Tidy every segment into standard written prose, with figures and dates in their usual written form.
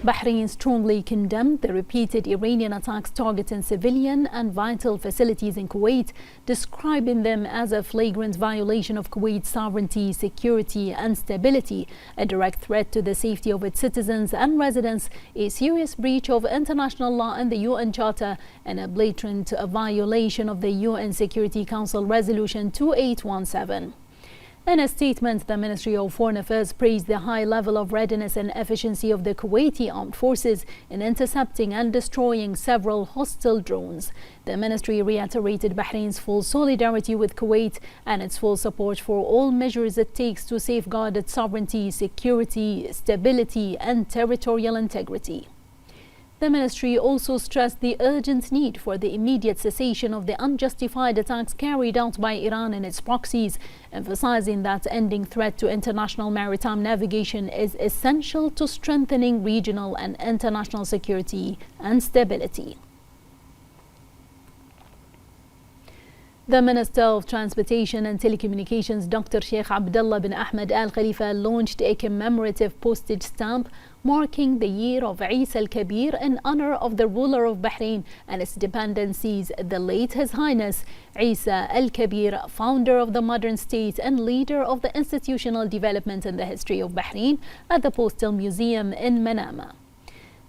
Bahrain strongly condemned the repeated Iranian attacks targeting civilian and vital facilities in Kuwait, describing them as a flagrant violation of Kuwait's sovereignty, security and stability, a direct threat to the safety of its citizens and residents, a serious breach of international law and the UN Charter, and a blatant violation of the UN Security Council Resolution 2817. In a statement, the Ministry of Foreign Affairs praised the high level of readiness and efficiency of the Kuwaiti armed forces in intercepting and destroying several hostile drones. The ministry reiterated Bahrain's full solidarity with Kuwait and its full support for all measures it takes to safeguard its sovereignty, security, stability and territorial integrity. The ministry also stressed the urgent need for the immediate cessation of the unjustified attacks carried out by Iran and its proxies, emphasizing that ending threat to international maritime navigation is essential to strengthening regional and international security and stability. The Minister of Transportation and Telecommunications, Dr. Sheikh Abdullah bin Ahmed Al Khalifa, launched a commemorative postage stamp marking the year of Isa al-Kabir in honor of the ruler of Bahrain and its dependencies, the late His Highness Isa al-Kabir, founder of the modern state and leader of the institutional development in the history of Bahrain, at the Postal Museum in Manama.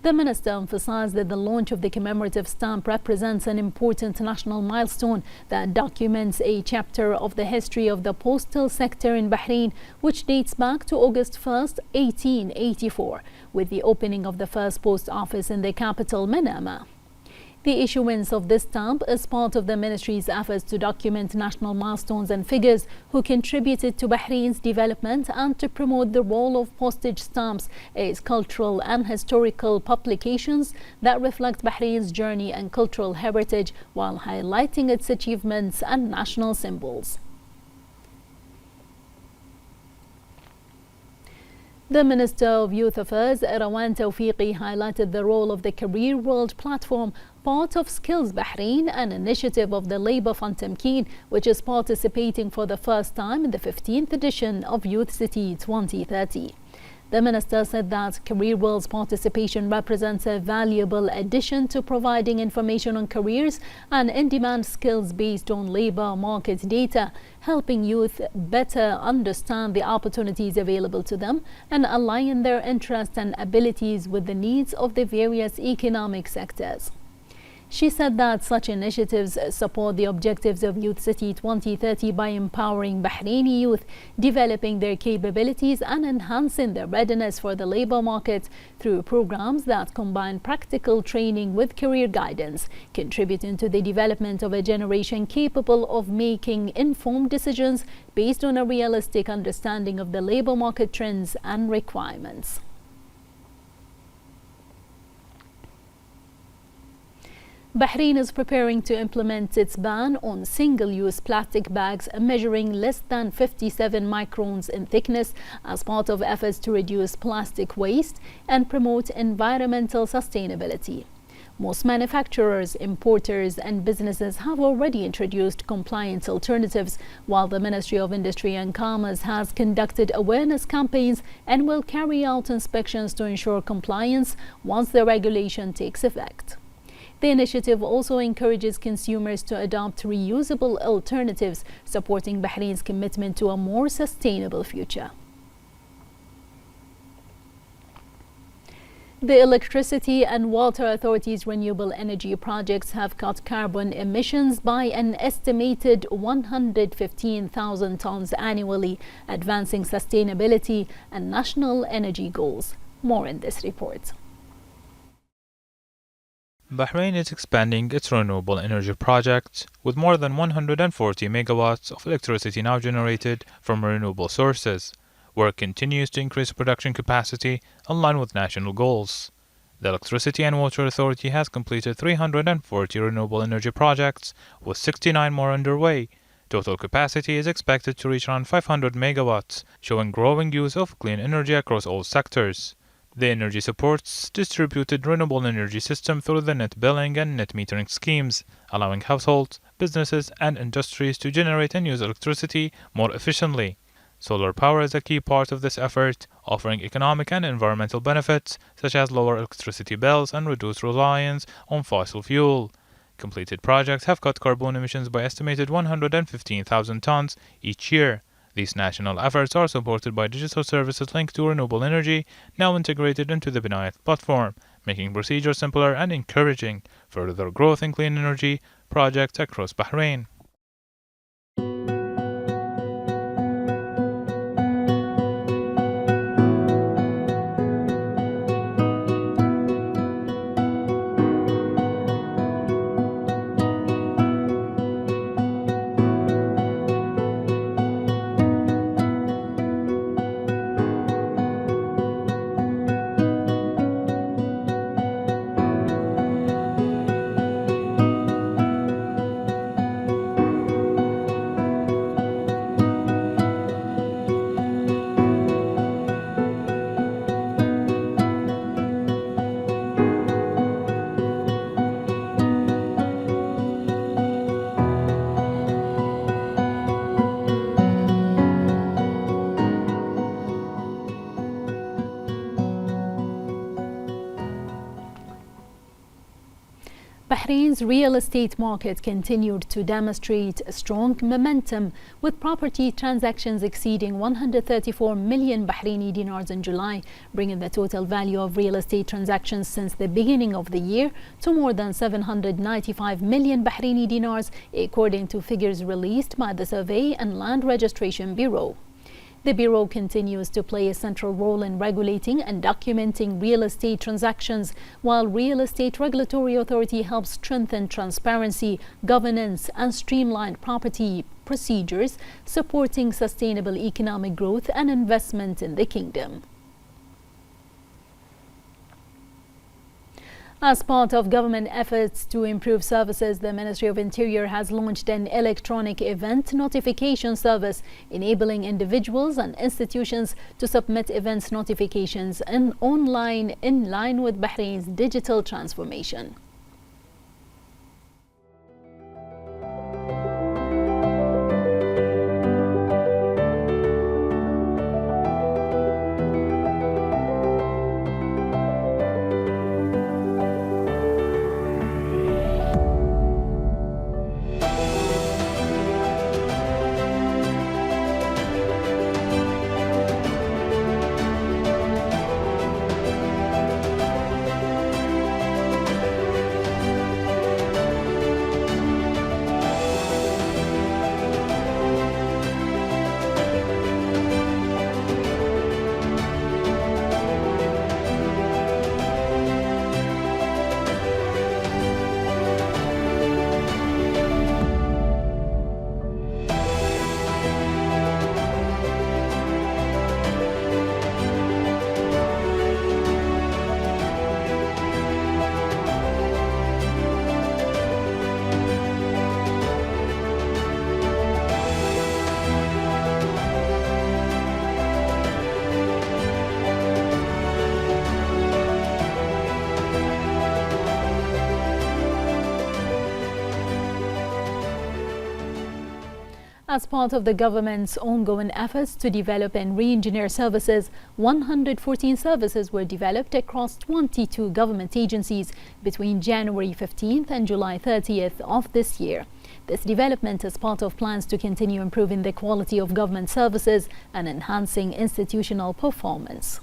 The minister emphasized that the launch of the commemorative stamp represents an important national milestone that documents a chapter of the history of the postal sector in Bahrain, which dates back to August 1st, 1884, with the opening of the first post office in the capital, Manama. The issuance of this stamp is part of the ministry's efforts to document national milestones and figures who contributed to Bahrain's development and to promote the role of postage stamps as cultural and historical publications that reflect Bahrain's journey and cultural heritage while highlighting its achievements and national symbols. The Minister of Youth Affairs, Rawan Tawfiqi, highlighted the role of the Career World platform, part of Skills Bahrain, an initiative of the Labour Fund Tamkeen, which is participating for the first time in the 15th edition of Youth City 2030. The minister said that Career World's participation represents a valuable addition to providing information on careers and in-demand skills based on labour market data, helping youth better understand the opportunities available to them and align their interests and abilities with the needs of the various economic sectors. She said that such initiatives support the objectives of Youth City 2030 by empowering Bahraini youth, developing their capabilities and enhancing their readiness for the labor market through programs that combine practical training with career guidance, contributing to the development of a generation capable of making informed decisions based on a realistic understanding of the labor market trends and requirements. Bahrain is preparing to implement its ban on single-use plastic bags measuring less than 57 microns in thickness as part of efforts to reduce plastic waste and promote environmental sustainability. Most manufacturers, importers and businesses have already introduced compliance alternatives, while the Ministry of Industry and Commerce has conducted awareness campaigns and will carry out inspections to ensure compliance once the regulation takes effect. The initiative also encourages consumers to adopt reusable alternatives, supporting Bahrain's commitment to a more sustainable future. The Electricity and Water Authority's renewable energy projects have cut carbon emissions by an estimated 115,000 tons annually, advancing sustainability and national energy goals. More in this report. Bahrain is expanding its renewable energy projects, with more than 140 megawatts of electricity now generated from renewable sources. Work continues to increase production capacity in line with national goals. The Electricity and Water Authority has completed 340 renewable energy projects, with 69 more underway. Total capacity is expected to reach around 500 megawatts, showing growing use of clean energy across all sectors. The energy supports distributed renewable energy system through the net billing and net metering schemes, allowing households, businesses and industries to generate and use electricity more efficiently. Solar power is a key part of this effort, offering economic and environmental benefits such as lower electricity bills and reduced reliance on fossil fuel. Completed projects have cut carbon emissions by estimated 115,000 tons each year. These national efforts are supported by digital services linked to renewable energy, now integrated into the Binayat platform, making procedures simpler and encouraging further growth in clean energy projects across Bahrain. Bahrain's real estate market continued to demonstrate strong momentum, with property transactions exceeding 134 million Bahraini dinars in July, bringing the total value of real estate transactions since the beginning of the year to more than 795 million Bahraini dinars, according to figures released by the Survey and Land Registration Bureau. The Bureau continues to play a central role in regulating and documenting real estate transactions, while Real Estate Regulatory Authority helps strengthen transparency, governance, and streamline property procedures, supporting sustainable economic growth and investment in the kingdom. As part of government efforts to improve services, the Ministry of Interior has launched an electronic event notification service, enabling individuals and institutions to submit events notifications and online in line with Bahrain's digital transformation. As part of the government's ongoing efforts to develop and re-engineer services, 114 services were developed across 22 government agencies between January 15th and July 30th of this year. This development is part of plans to continue improving the quality of government services and enhancing institutional performance.